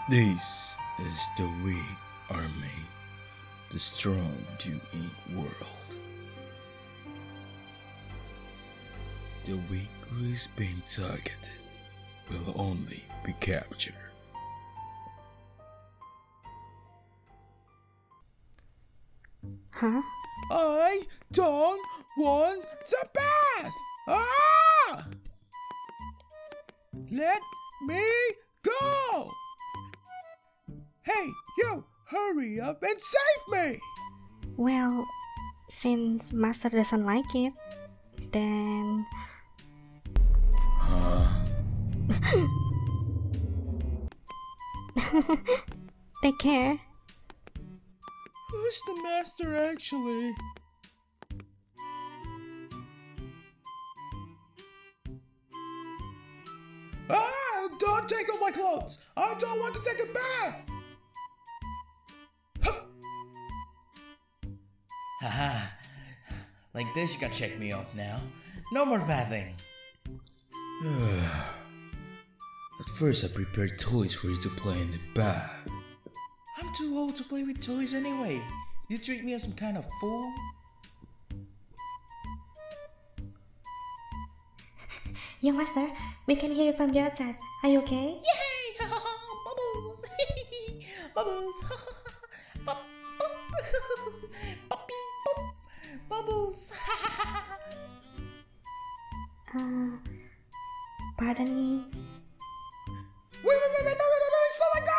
This is the weak army, the strong to eat world. The weak who is being targeted will only be captured. Huh? I don't want the bath! Ah! Let me go! Hey, you! Hurry up and save me! Well, since Master doesn't like it, then... Huh? Take care. Who's the master actually? Ah! Don't take off my clothes! I don't want to take a bath! Haha. Like this you can check me off now. No more bathing. At first I prepared toys for you to play in the bath. I'm too old to play with toys anyway. You treat me as some kind of fool? Young Master, we can hear you from the outside. Are you okay? Yay! Bubbles! Bubbles! Bubbles! Pardon me? Wait, no, it's not like that!